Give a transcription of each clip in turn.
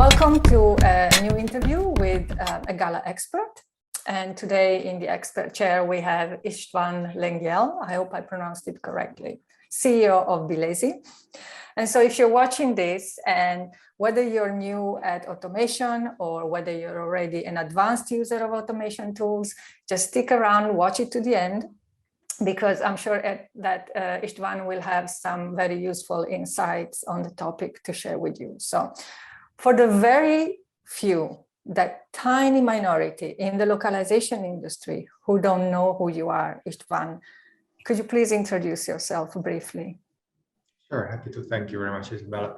Welcome to a new interview with a GALA expert. And today in the expert chair, we have István Lengyel. I hope I pronounced it correctly, CEO of BeLazy. And so if you're watching this, and whether you're new at automation or whether you're already an advanced user of automation tools, just stick around, watch it to the end, because I'm sure that István will have some very useful insights on the topic to share with you. So for the very few, that tiny minority in the localization industry who don't know who you are, István, could you please introduce yourself briefly? Sure, happy to. Thank you very much, Isabella.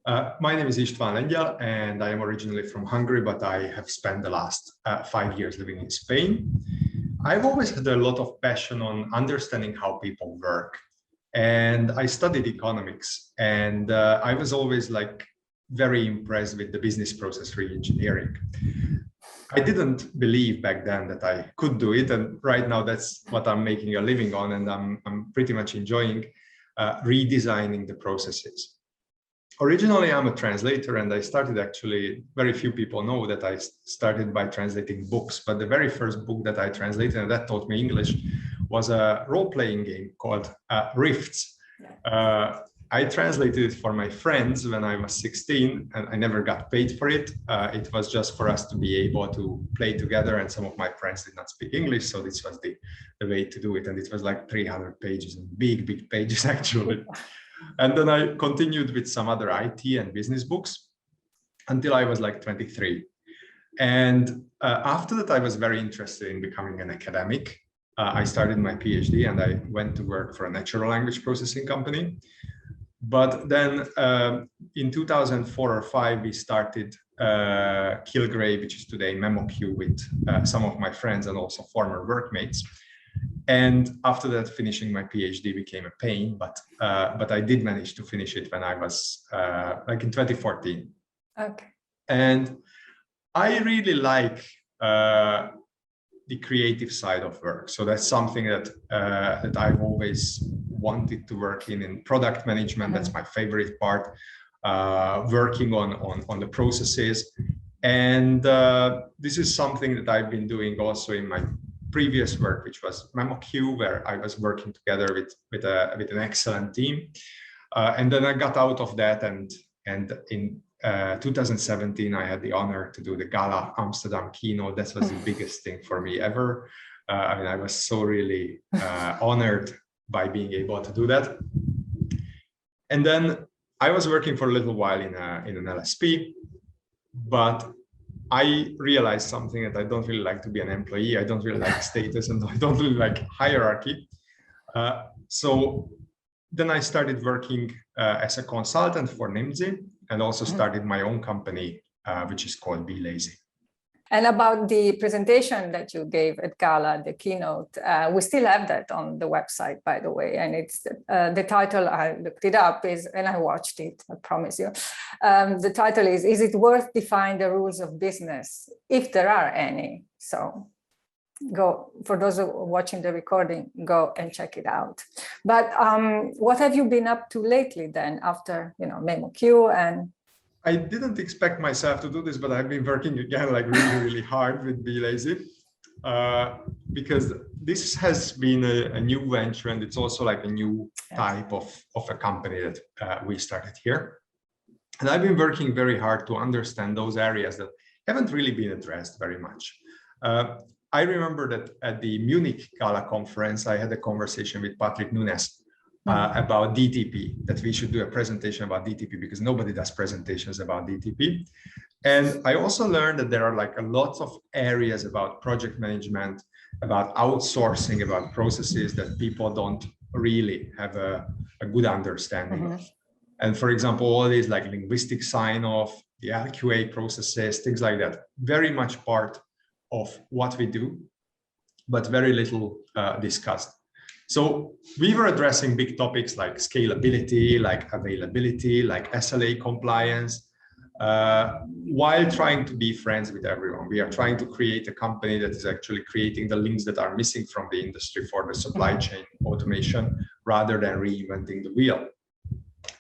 My name is István Lengyel, and I am originally from Hungary, but I have spent the last 5 years living in Spain. I've always had a lot of passion on understanding how people work. And I studied economics, and I was always very impressed with the business process re-engineering. I didn't believe back then that I could do it, and right now that's what I'm making a living on, and I'm pretty much enjoying redesigning the processes. Originally, I'm a translator, and I started actually, very few people know that I started by translating books, but the very first book that I translated and that taught me English was a role-playing game called Rifts. I translated it for my friends when I was 16, and I never got paid for it. It was just for us to be able to play together, and some of my friends did not speak English, so this was the way to do it. And it was like 300 pages, and big pages actually. And then I continued with some other IT and business books until I was like 23. And after that, I was very interested in becoming an academic. I started my PhD, and I went to work for a natural language processing company. But then in 2004 or 5, we started Kilgrave, which is today MemoQ, with some of my friends and also former workmates. And after that, finishing my PhD became a pain, but I did manage to finish it when I was in 2014. Okay. And I really like the creative side of work. So that's something that I've always wanted to work in product management. That's my favorite part, working on the processes. And this is something that I've been doing also in my previous work, which was MemoQ, where I was working together with an excellent team. And then I got out of that, and in 2017, I had the honor to do the GALA Amsterdam keynote. That was the biggest thing for me ever. I was so really honored by being able to do that. And then I was working for a little while in an LSP, but I realized something, that I don't really like to be an employee. I don't really like status, and I don't really like hierarchy. So then I started working as a consultant for Nimdzi, and also started my own company, which is called BeLazy. And about the presentation that you gave at GALA, the keynote, we still have that on the website, by the way. And it's the title, I looked it up, and I watched it, I promise you. The title is it worth defining the rules of business, if there are any? So go, for those who are watching the recording, go and check it out. But what have you been up to lately then, after MemoQ? And I didn't expect myself to do this, but I've been working again really hard with BeLazy, because this has been a new venture, and it's also like a new type of a company that we started here. And I've been working very hard to understand those areas that haven't really been addressed very much. I remember that at the Munich GALA conference, I had a conversation with Patrick Nunes about DTP, that we should do a presentation about DTP, because nobody does presentations about DTP. And I also learned that there are a lot of areas about project management, about outsourcing, about processes that people don't really have a good understanding of. And for example, all these linguistic sign-off, the LQA processes, things like that, very much part of what we do, but very little discussed. So we were addressing big topics like scalability, like availability, like SLA compliance, while trying to be friends with everyone. We are trying to create a company that is actually creating the links that are missing from the industry for the supply chain automation, rather than reinventing the wheel.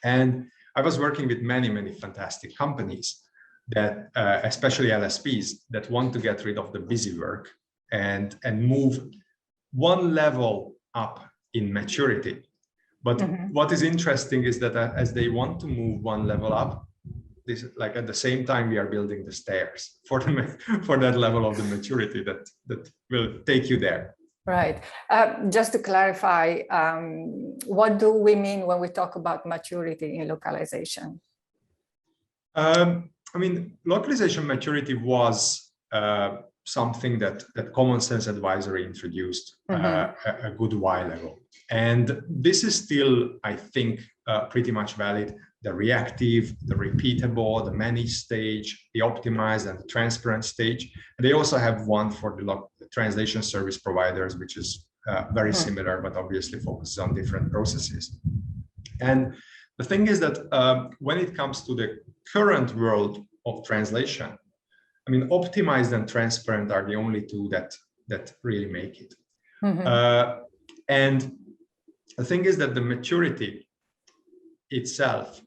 And I was working with many fantastic companies, that, especially LSPs, that want to get rid of the busy work and move one level up in maturity. But what is interesting is that as they want to move one level up, this, like at the same time, we are building the stairs for that level of the maturity that will take you there. Right. Just to clarify, what do we mean when we talk about maturity in localization? I mean, localization maturity was something that Common Sense Advisory introduced a good while ago. And this is still, I think, pretty much valid. The reactive, the repeatable, the managed stage, the optimized and the transparent stage. And they also have one for the translation service providers, which is very similar, but obviously focuses on different processes. And the thing is that when it comes to the current world of translation, I mean, optimized and transparent are the only two that really make it. And the thing is that the maturity itself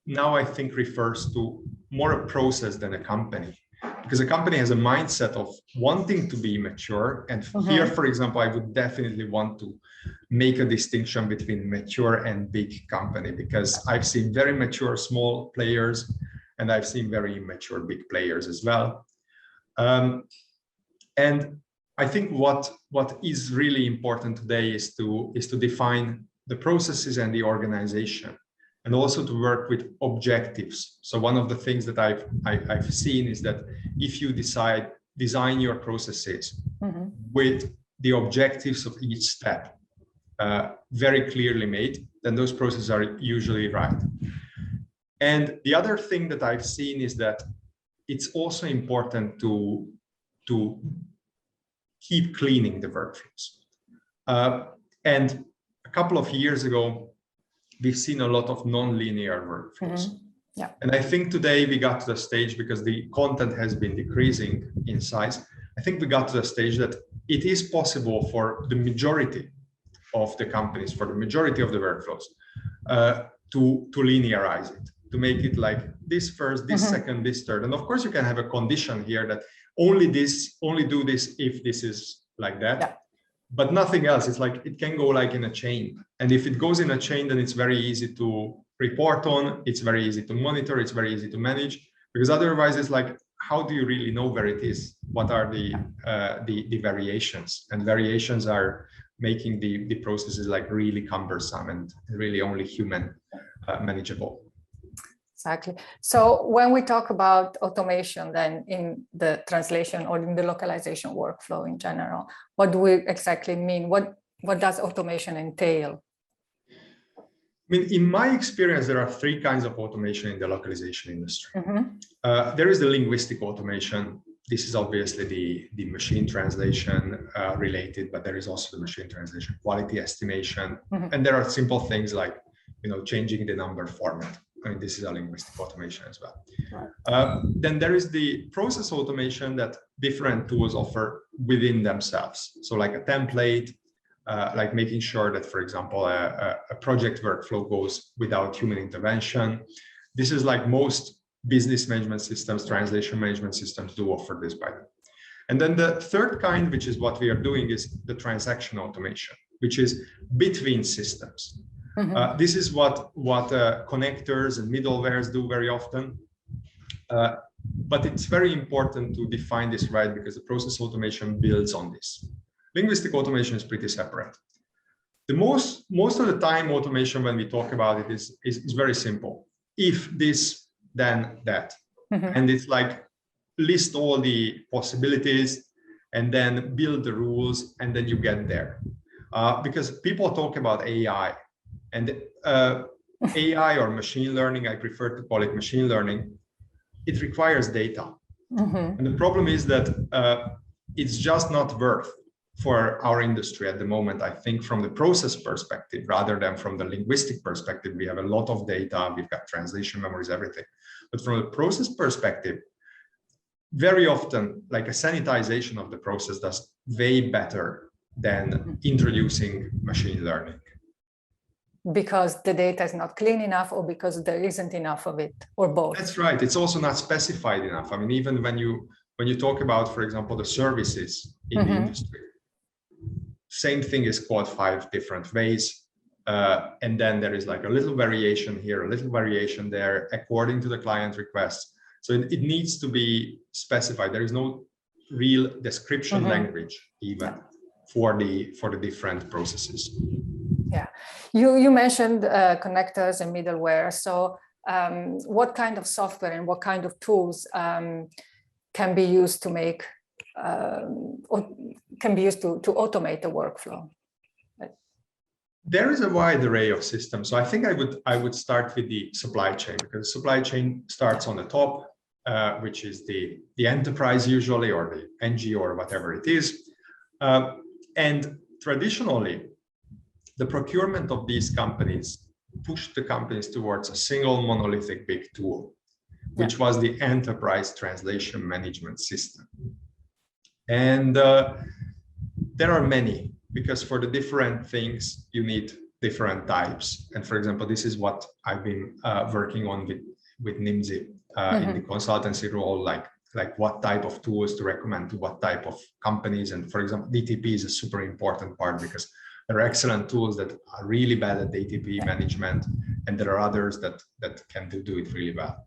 now, I think, refers to more a process than a company, because a company has a mindset of wanting to be mature. And here, for example, I would definitely want to make a distinction between mature and big company, because I've seen very mature small players and I've seen very immature big players as well. And I think what is really important today is to define the processes and the organization, and also to work with objectives. So one of the things that I've seen is that if you design your processes with the objectives of each step very clearly made, then those processes are usually right. And the other thing that I've seen is that it's also important to keep cleaning the workflows. And a couple of years ago, we've seen a lot of non-linear workflows. And I think today we got to the stage, because the content has been decreasing in size, I think we got to the stage that it is possible for the majority of the companies, for the majority of the workflows, to linearize it, to make it like this first, this second, this third. And of course, you can have a condition here that only do this if this is like that. But nothing else. It's like it can go like in a chain. And if it goes in a chain, then it's very easy to report on. It's very easy to monitor. It's very easy to manage. Because otherwise, it's like, how do you really know where it is? What are the variations? And variations are making the processes like really cumbersome and really only human manageable. Exactly. So when we talk about automation, then in the translation or in the localization workflow in general, what do we exactly mean? What does automation entail? I mean, in my experience, there are three kinds of automation in the localization industry. There is the linguistic automation. This is obviously the machine translation related, but there is also the machine translation quality estimation. And there are simple things like, changing the number format. I mean, this is a linguistic automation as well. Then there is the process automation that different tools offer within themselves. So like a template, like making sure that, for example, a project workflow goes without human intervention. This is like most business management systems, translation management systems do offer this by them. And then the third kind, which is what we are doing, is the transaction automation, which is between systems. This is what connectors and middlewares do very often. But it's very important to define this right, because the process automation builds on this. Linguistic automation is pretty separate. The most of the time, automation, when we talk about it, is very simple. If this, then that. And it's like list all the possibilities and then build the rules, and then you get there. Because people talk about AI. And AI or machine learning, I prefer to call it machine learning, it requires data. And the problem is that it's just not worth for our industry at the moment, I think, from the process perspective, rather than from the linguistic perspective. We have a lot of data, we've got translation memories, everything. But from the process perspective, very often, like a sanitization of the process does way better than introducing machine learning. because the data is not clean enough or because there isn't enough of it, or both? That's right. It's also not specified enough. I mean, even when you talk about, for example, the services in the industry, same thing is called 5 different ways. And then there is like a little variation here, a little variation there, according to the client request. So it needs to be specified. There is no real description language even for the different processes. Yeah, you mentioned connectors and middleware. So what kind of software and what kind of tools can be used to make or can be used to automate the workflow? There is a wide array of systems. So I think I would start with the supply chain, because supply chain starts on the top, which is the enterprise usually, or the NGO or whatever it is. And traditionally, the procurement of these companies pushed the companies towards a single monolithic big tool, which was the enterprise translation management system. And there are many, because for the different things, you need different types. And for example, this is what I've been working on with Nimdzi in the consultancy role, like what type of tools to recommend to what type of companies. And for example, DTP is a super important part, because there are excellent tools that are really bad at DTP management, and there are others that can do it really well.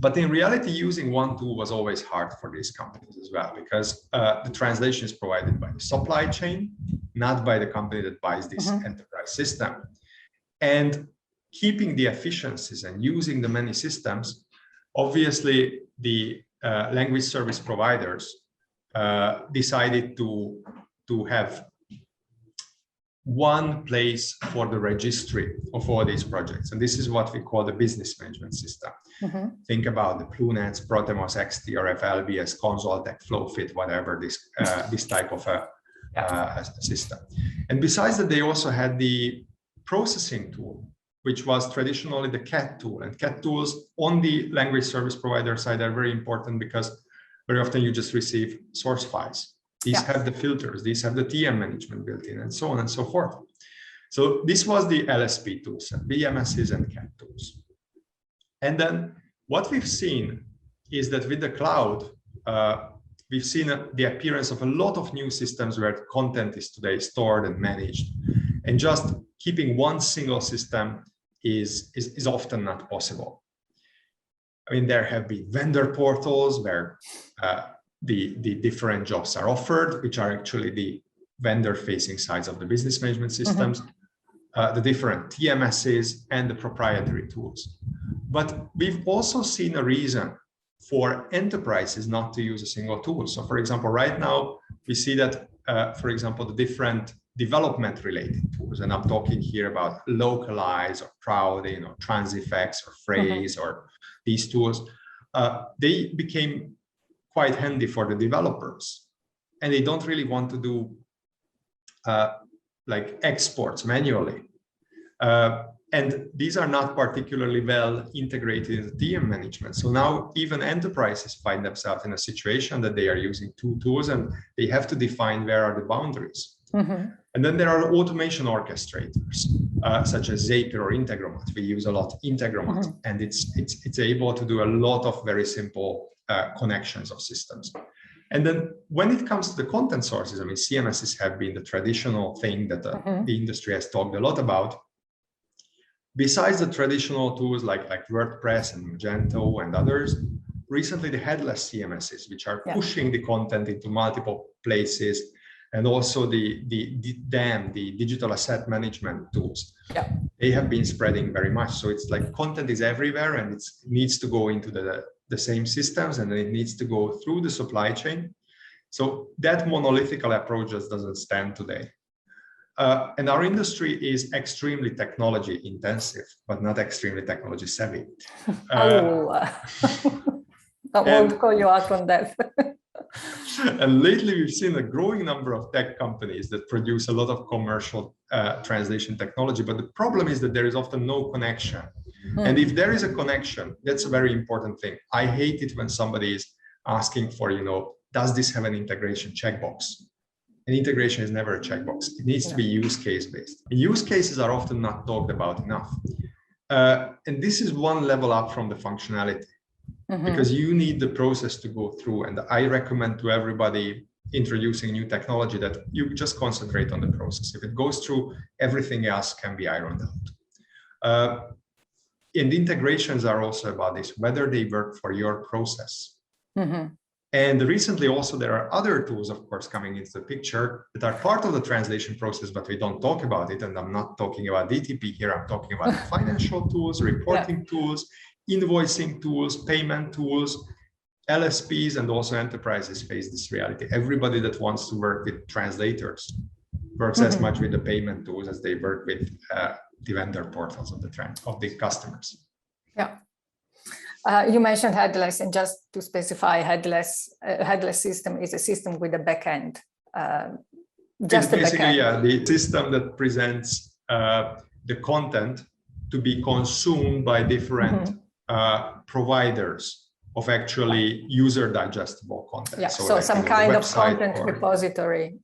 But in reality, using one tool was always hard for these companies as well, because the translation is provided by the supply chain, not by the company that buys this enterprise system. And keeping the efficiencies and using the many systems, obviously the language service providers decided to have one place for the registry of all these projects. And this is what we call the business management system. Think about the Plunets, Protemos, XTRF, LBS, Consultec, FlowFit, whatever, this type of a system. And besides that, they also had the processing tool, which was traditionally the CAT tool. And CAT tools on the language service provider side are very important, because very often you just receive source files. These have the filters, these have the TM management built in, and so on and so forth. So this was the LSP tools, and BMSs and CAT tools. And then what we've seen is that with the cloud, we've seen the appearance of a lot of new systems where content is today stored and managed. And just keeping one single system is often not possible. I mean, there have been vendor portals where the different jobs are offered, which are actually the vendor-facing sides of the business management systems, the different TMSs, and the proprietary tools. But we've also seen a reason for enterprises not to use a single tool. So, for example, right now, we see that, for example, the different development-related tools, and I'm talking here about Localize or Crowdin or Transifex or Phrase or these tools, they became quite handy for the developers, and they don't really want to do like exports manually. And these are not particularly well integrated in the TM management. So now even enterprises find themselves in a situation that they are using two tools, and they have to define where are the boundaries. And then there are automation orchestrators, such as Zapier or Integromat. We use a lot Integromat, and it's able to do a lot of very simple connections of systems. And then when it comes to the content sources, I mean, CMSs have been the traditional thing that the industry has talked a lot about. Besides the traditional tools like WordPress and Magento and others, recently the headless CMSs, which are pushing the content into multiple places, and also the digital asset management tools, they have been spreading very much. So it's like content is everywhere, and it needs to go into the same systems, and then it needs to go through the supply chain. So that monolithic approach just doesn't stand today. And our industry is extremely technology intensive, but not extremely technology savvy. I won't call you out on that. And lately, we've seen a growing number of tech companies that produce a lot of commercial translation technology. But the problem is that there is often no connection. And if there is a connection, that's a very important thing. I hate it when somebody is asking for, does this have an integration checkbox? And integration is never a checkbox. It needs to be use case based. And use cases are often not talked about enough. And this is one level up from the functionality, because you need the process to go through. And I recommend to everybody introducing new technology that you just concentrate on the process. If it goes through, everything else can be ironed out. And integrations are also about this, whether they work for your process. And recently also there are other tools, of course, coming into the picture that are part of the translation process, but we don't talk about it. And I'm not talking about DTP here. I'm talking about financial tools, reporting tools, invoicing tools, payment tools. LSPs and also enterprises face this reality. Everybody that wants to work with translators works as much with the payment tools as they work with the vendor portals of the customers. Yeah. You mentioned headless, and just to specify, headless system is a system with a backend. Just basically, the system that presents the content to be consumed by different providers of actually user digestible content. Yeah, so like some kind of content repository.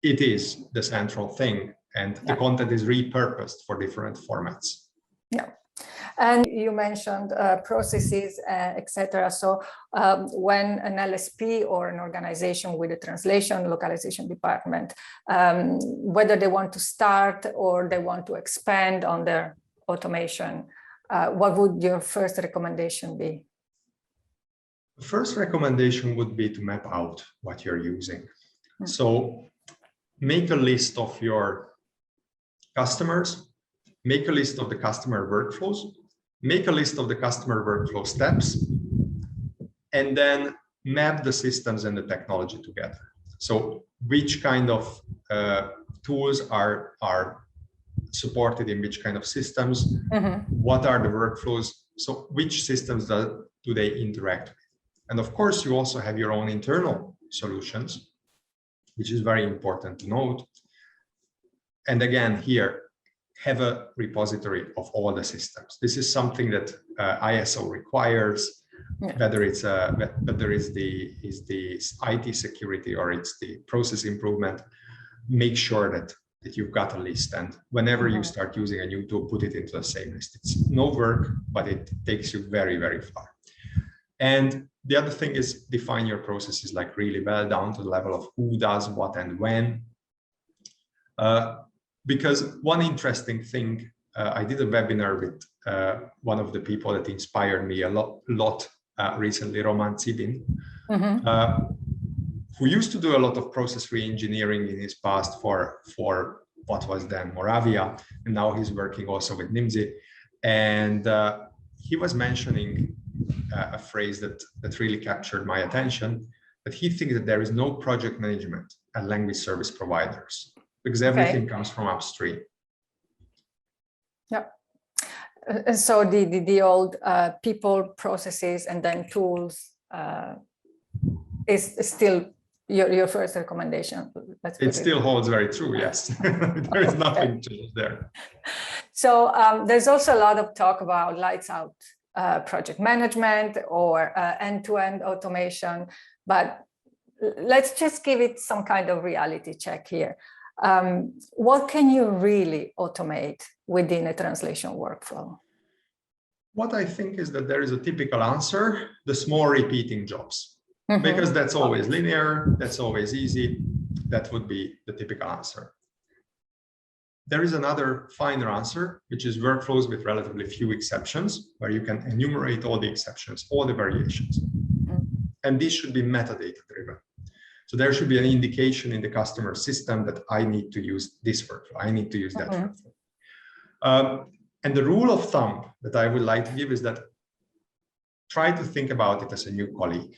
It is the central thing, and the content is repurposed for different formats. Yeah. And you mentioned processes, etc. So when an LSP or an organization with a translation localization department, whether they want to start or they want to expand on their automation, what would your first recommendation be? The first recommendation would be to map out what you're using. So make a list of your customers, make a list of the customer workflows, make a list of the customer workflow steps, and then map the systems and the technology together. So which kind of tools are supported in which kind of systems, what are the workflows, so which systems do they interact with? And of course, you also have your own internal solutions, which is very important to note. And again, here, have a repository of all the systems. This is something that ISO requires, whether it's the IT security or it's the process improvement. Make sure that you've got a list, and whenever you start using a new tool, put it into the same list. It's no work, but it takes you very, very far. And the other thing is define your processes like really well, down to the level of who does what and when. Because one interesting thing, I did a webinar with one of the people that inspired me a lot recently, Roman Cibin, who used to do a lot of process re-engineering in his past for what was then Moravia, and now he's working also with Nimdzi. And he was mentioning a phrase that really captured my attention, that he thinks that there is no project management at language service providers, because everything comes from upstream. Yeah. So the old people, processes, and then tools is still your first recommendation. It still holds very true, yes. There is nothing changed there. So there's also a lot of talk about lights out project management or end-to-end automation, but let's just give it some kind of reality check here. What can you really automate within a translation workflow? What I think is that there is a typical answer, the small repeating jobs, because that's always linear, that's always easy. That would be the typical answer. There is another finer answer, which is workflows with relatively few exceptions, where you can enumerate all the exceptions, all the variations. And this should be metadata driven. So there should be an indication in the customer system that I need to use this workflow, I need to use that workflow. And the rule of thumb that I would like to give is that try to think about it as a new colleague.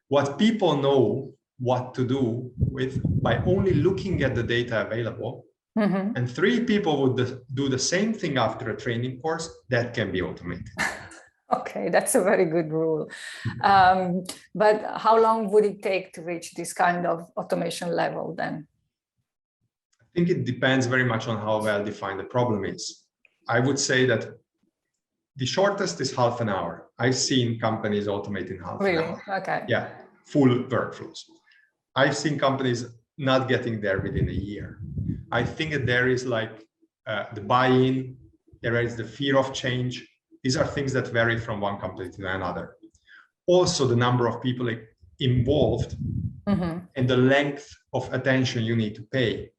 What people know what to do with by only looking at the data available, and 3 people would do the same thing after a training course, that can be automated. Okay, that's a very good rule. But how long would it take to reach this kind of automation level then? I think it depends very much on how well defined the problem is. I would say that the shortest is half an hour. I've seen companies automate in half an hour. Okay. Yeah, full workflows. I've seen companies not getting there within a year. I think that there is like the buy-in, there is the fear of change. These are things that vary from one company to another. Also, the number of people involved and the length of attention you need to pay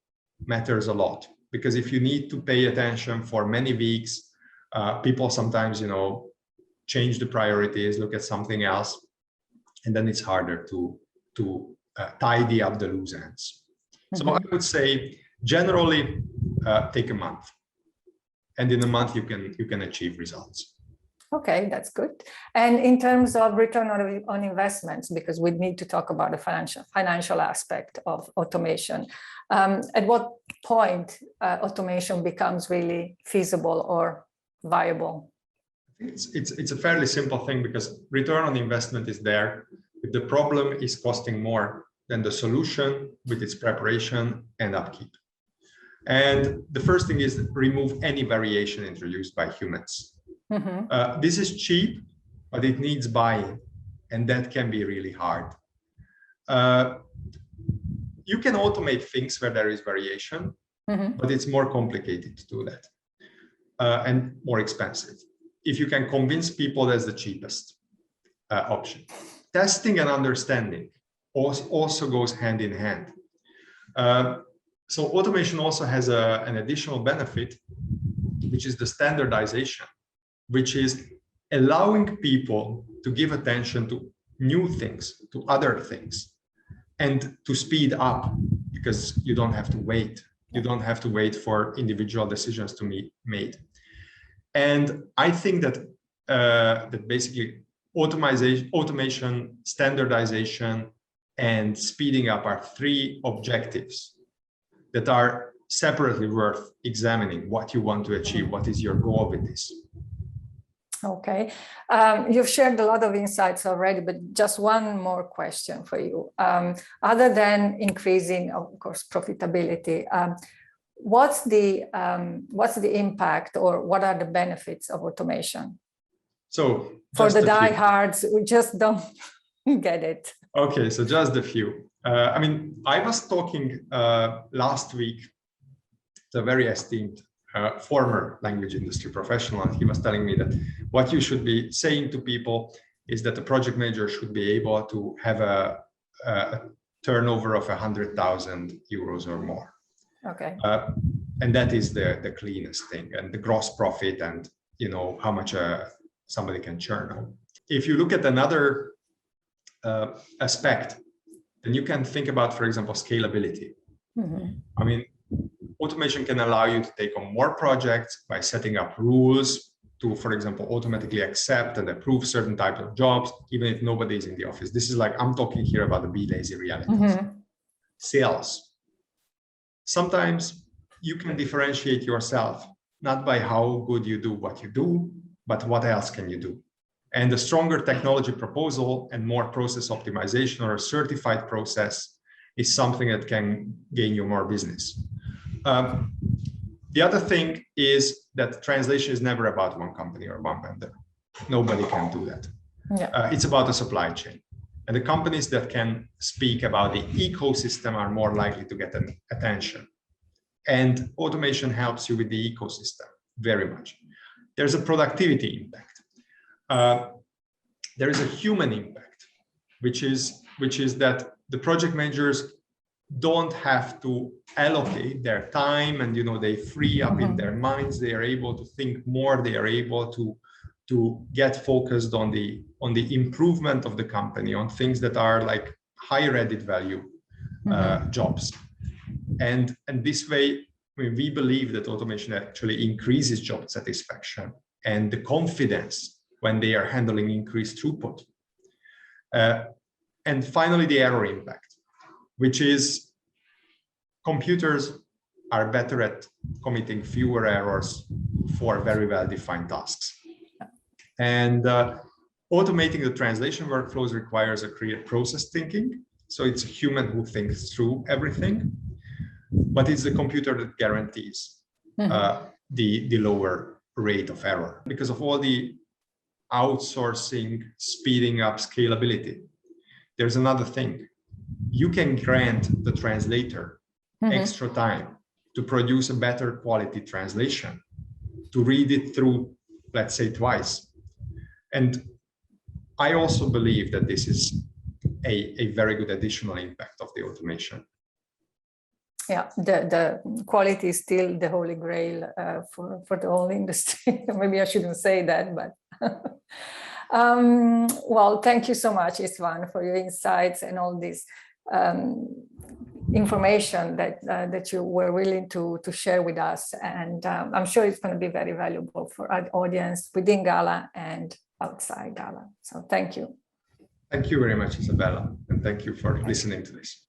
matters a lot. Because if you need to pay attention for many weeks, people sometimes, change the priorities, look at something else, and then it's harder to tidy up the loose ends. So I would say generally take a month, and in a month you can achieve results. Okay, that's good. And in terms of return on investments, because we need to talk about the financial aspect of automation, at what point automation becomes really feasible or viable? It's a fairly simple thing, because return on investment is there. If the problem is costing more than the solution with its preparation and upkeep. And the first thing is remove any variation introduced by humans. This is cheap, but it needs buy-in, and that can be really hard. You can automate things where there is variation, but it's more complicated to do that and more expensive. If you can convince people, that's the cheapest option. Testing and understanding also goes hand in hand. So automation also has an additional benefit, which is the standardization, which is allowing people to give attention to new things, to other things, and to speed up, because you don't have to wait. You don't have to wait for individual decisions to be made. And I think that that basically automation, standardization, and speeding up are three objectives that are separately worth examining. What you want to achieve, what is your goal with this? Okay, you've shared a lot of insights already, but just one more question for you. Other than increasing, of course, profitability, what's the impact, or what are the benefits of automation? So for the diehards, we just don't get it. Okay, so just a few. I mean, I was talking last week to a very esteemed former language industry professional, and he was telling me that what you should be saying to people is that the project manager should be able to have a turnover of 100,000 euros or more. Okay. And that is the cleanest thing, and the gross profit, and how much somebody can churn on. If you look at another aspect, then you can think about, for example, scalability. I mean, automation can allow you to take on more projects by setting up rules to, for example, automatically accept and approve certain types of jobs, even if nobody is in the office. This is like, I'm talking here about the BeLazy realities. Sales. Sometimes you can differentiate yourself, not by how good you do what you do, but what else can you do? And a stronger technology proposal and more process optimization, or a certified process, is something that can gain you more business. The other thing is that translation is never about one company or one vendor. Nobody can do that. Yeah. It's about the supply chain. And the companies that can speak about the ecosystem are more likely to get an attention. And automation helps you with the ecosystem very much. There's a productivity impact. There is a human impact, which is that the project managers don't have to allocate their time, and they free up in their minds. They are able to think more. They are able to get focused on the improvement of the company, on things that are like higher added value jobs. And this way, we believe that automation actually increases job satisfaction and the confidence when they are handling increased throughput. And finally, the error impact, which is computers are better at committing fewer errors for very well-defined tasks. And automating the translation workflows requires a clear process thinking. So it's a human who thinks through everything, but it's the computer that guarantees the lower rate of error because of all the outsourcing, speeding up, scalability. There's another thing. you can grant the translator extra time to produce a better quality translation, to read it through, let's say, twice. And I also believe that this is a very good additional impact of the automation. Yeah, the quality is still the holy grail for the whole industry. Maybe I shouldn't say that, but well, thank you so much, István, for your insights and all this information that you were willing to share with us. And I'm sure it's going to be very valuable for our audience within GALA and outside GALA. So thank you. Thank you very much, Isabella, and thank you for listening to this.